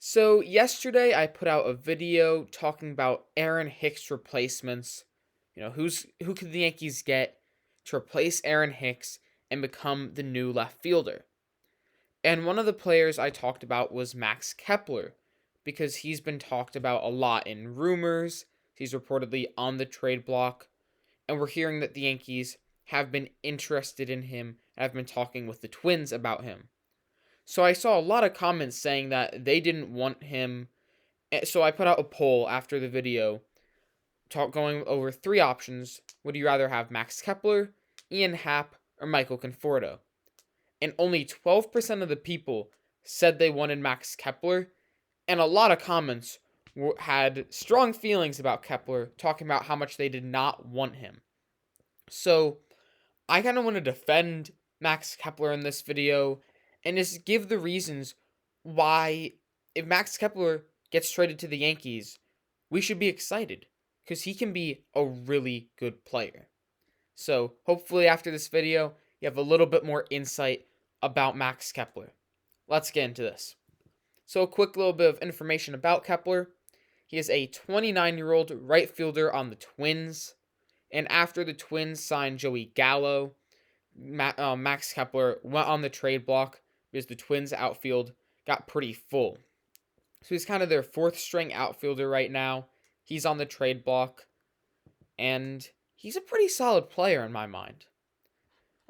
So yesterday I put out a video talking about Aaron Hicks replacements. Who could the Yankees get to replace Aaron Hicks and become the new left fielder? And one of the players I talked about was Max Kepler because he's been talked about a lot in rumors. He's reportedly on the trade block, and we're hearing that the Yankees have been interested in him and have been talking with the Twins about him. So I saw a lot of comments saying that they didn't want him. So I put out a poll after the video going over three options. Would you rather have Max Kepler, Ian Happ, or Michael Conforto? And only 12% of the people said they wanted Max Kepler, and a lot of comments had strong feelings about Kepler, talking about how much they did not want him. So I kind of want to defend Max Kepler in this video and just give the reasons why, if Max Kepler gets traded to the Yankees, we should be excited because he can be a really good player. So hopefully after this video, you have a little bit more insight about Max Kepler. Let's get into this. So a quick little bit of information about Kepler. He is a 29-year-old right fielder on the Twins. And after the Twins signed Joey Gallo, Max Kepler went on the trade block because the Twins' outfield got pretty full. So he's kind of their fourth string outfielder right now. He's on the trade block, and he's a pretty solid player in my mind.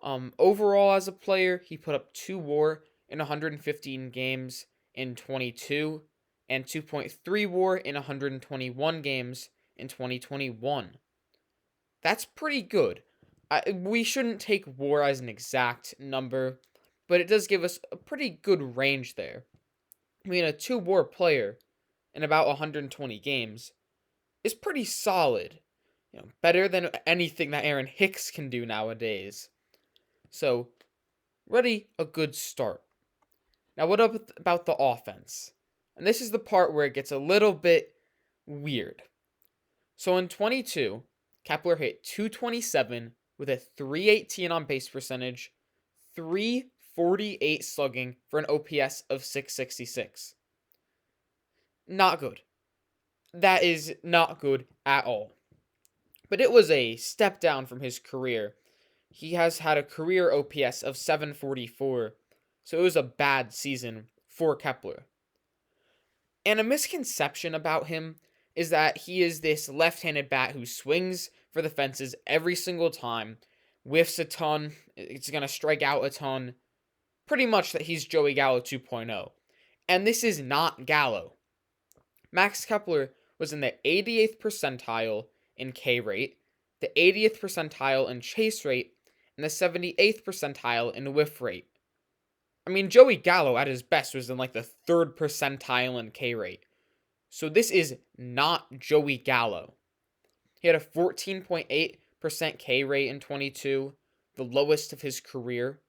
Overall, as a player, he put up 2 WAR in 115 games in 22 and 2.3 WAR in 121 games in 2021. That's pretty good. We shouldn't take WAR as an exact number, but it does give us a pretty good range there. I mean, a 2 WAR player in about 120 games is pretty solid. Better than anything that Aaron Hicks can do nowadays. So, ready, a good start. Now, what about the offense? And this is the part where it gets a little bit weird. So in 22, Kepler hit 227 with a 318 on base percentage, 348 slugging for an OPS of 666. Not good. That is not good at all. But it was a step down from his career. He has had a career OPS of 744, so it was a bad season for Kepler. And a misconception about him is that he is this left-handed bat who swings for the fences every single time, whiffs a ton, it's going to strike out a ton. Pretty much that he's Joey Gallo 2.0. And this is not Gallo. Max Kepler was in the 88th percentile in K rate, the 80th percentile in chase rate, and the 78th percentile in whiff rate. I mean, Joey Gallo at his best was in like the 3rd percentile in K rate. So this is not Joey Gallo. He had a 14.8% K rate in 22, the lowest of his career.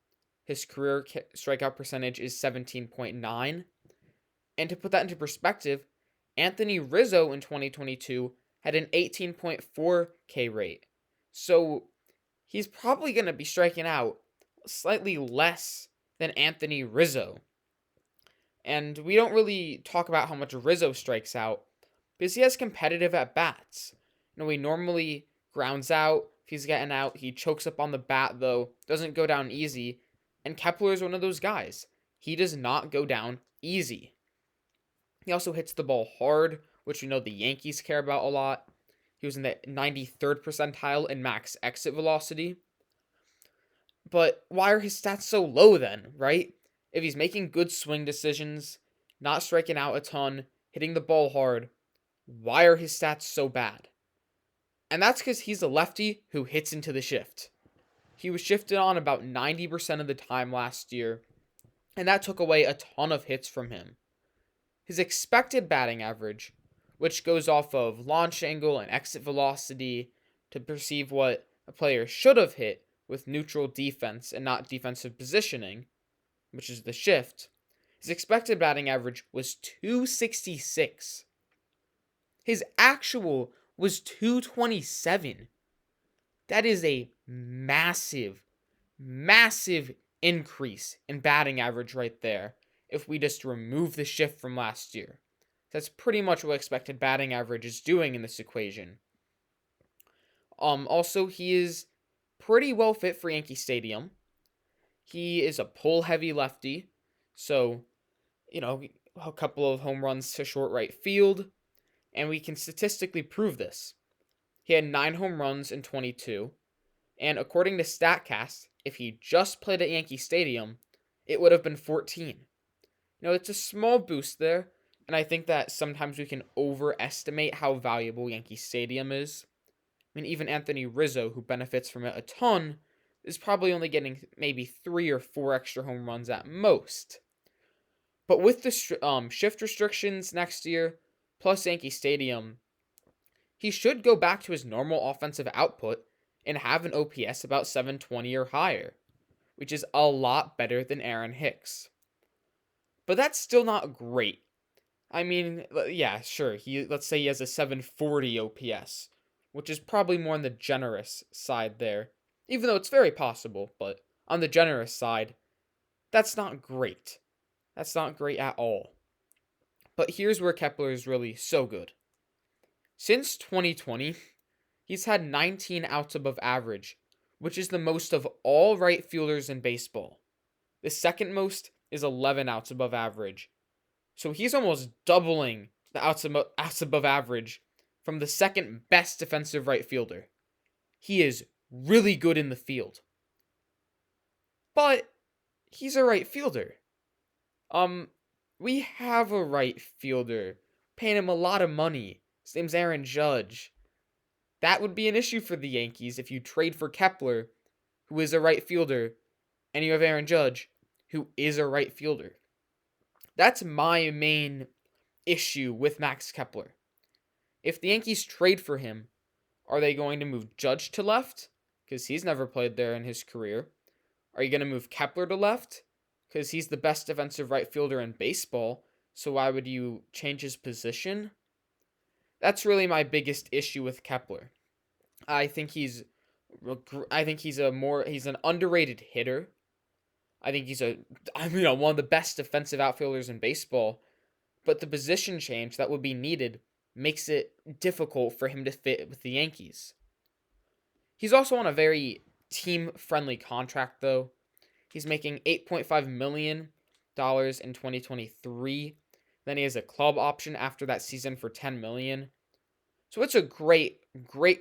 His career strikeout percentage is 17.9. And to put that into perspective, Anthony Rizzo in 2022 had an 18.4 K rate. So he's probably going to be striking out slightly less than Anthony Rizzo. And we don't really talk about how much Rizzo strikes out because he has competitive at-bats. He normally grounds out. If he's getting out, he chokes up on the bat, though. Doesn't go down easy. And Kepler is one of those guys. He does not go down easy. He also hits the ball hard, which we know the Yankees care about a lot. He was in the 93rd percentile in max exit velocity. But why are his stats so low then, right? If he's making good swing decisions, not striking out a ton, hitting the ball hard, why are his stats so bad? And that's because he's a lefty who hits into the shift. He was shifted on about 90% of the time last year, and that took away a ton of hits from him. His expected batting average, which goes off of launch angle and exit velocity to perceive what a player should have hit with neutral defense and not defensive positioning, which is the shift, his expected batting average was 266. His actual was 227. That is a massive, massive increase in batting average right there. if we just remove the shift from last year. That's pretty much what expected batting average is doing in this equation. Also, he is pretty well fit for Yankee Stadium. He is a pull-heavy lefty, so, a couple of home runs to short right field, and we can statistically prove this. He had 9 home runs in 22, and according to StatCast, if he just played at Yankee Stadium, it would have been 14. It's a small boost there, and I think that sometimes we can overestimate how valuable Yankee Stadium is. I mean, even Anthony Rizzo, who benefits from it a ton, is probably only getting maybe 3 or 4 extra home runs at most. But with the shift restrictions next year, plus Yankee Stadium, he should go back to his normal offensive output and have an OPS about 720 or higher, which is a lot better than Aaron Hicks. But that's still not great. I mean, yeah, sure, let's say he has a 740 OPS, which is probably more on the generous side there, even though it's very possible, but on the generous side, that's not great. That's not great at all. But here's where Kepler is really so good. Since 2020, he's had 19 outs above average, which is the most of all right fielders in baseball. The second most is 11 outs above average. So he's almost doubling the outs above average from the second best defensive right fielder. He is really good in the field. But he's a right fielder. We have a right fielder, paying him a lot of money. His name's Aaron Judge. That would be an issue for the Yankees if you trade for Kepler, who is a right fielder, and you have Aaron Judge, who is a right fielder. That's my main issue with Max Kepler. If the Yankees trade for him, are they going to move Judge to left? Because he's never played there in his career. Are you going to move Kepler to left? Because he's the best defensive right fielder in baseball, so why would you change his position? That's really my biggest issue with Kepler. I think he's an underrated hitter. I think he's one of the best defensive outfielders in baseball, but the position change that would be needed makes it difficult for him to fit with the Yankees. He's also on a very team-friendly contract, though. He's making $8.5 million in 2023. Then he has a club option after that season for $10 million. So it's a great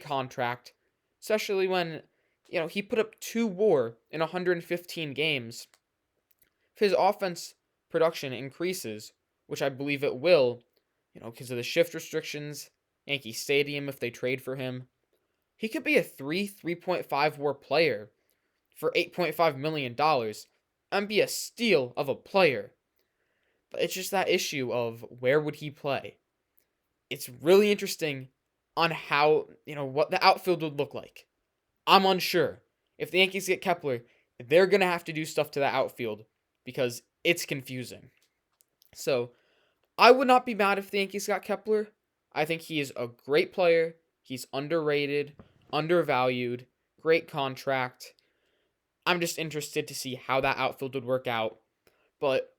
contract, especially when, he put up 2 WAR in 115 games. If his offense production increases, which I believe it will, because of the shift restrictions, Yankee Stadium if they trade for him, he could be a 3.5 WAR player for $8.5 million and be a steal of a player. But it's just that issue of where would he play. It's really interesting on how, what the outfield would look like. I'm unsure. If the Yankees get Kepler, they're going to have to do stuff to the outfield because it's confusing. So, I would not be mad if the Yankees got Kepler. I think he is a great player. He's underrated, undervalued, great contract. I'm just interested to see how that outfield would work out. But,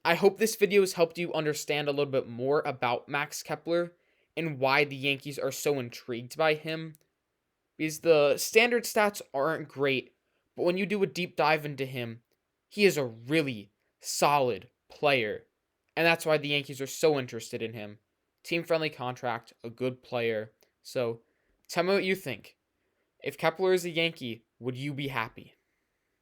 I hope this video has helped you understand a little bit more about Max Kepler and why the Yankees are so intrigued by him. Because the standard stats aren't great, but when you do a deep dive into him, he is a really solid player. And that's why the Yankees are so interested in him. Team-friendly contract, a good player. So, tell me what you think. If Kepler is a Yankee, would you be happy?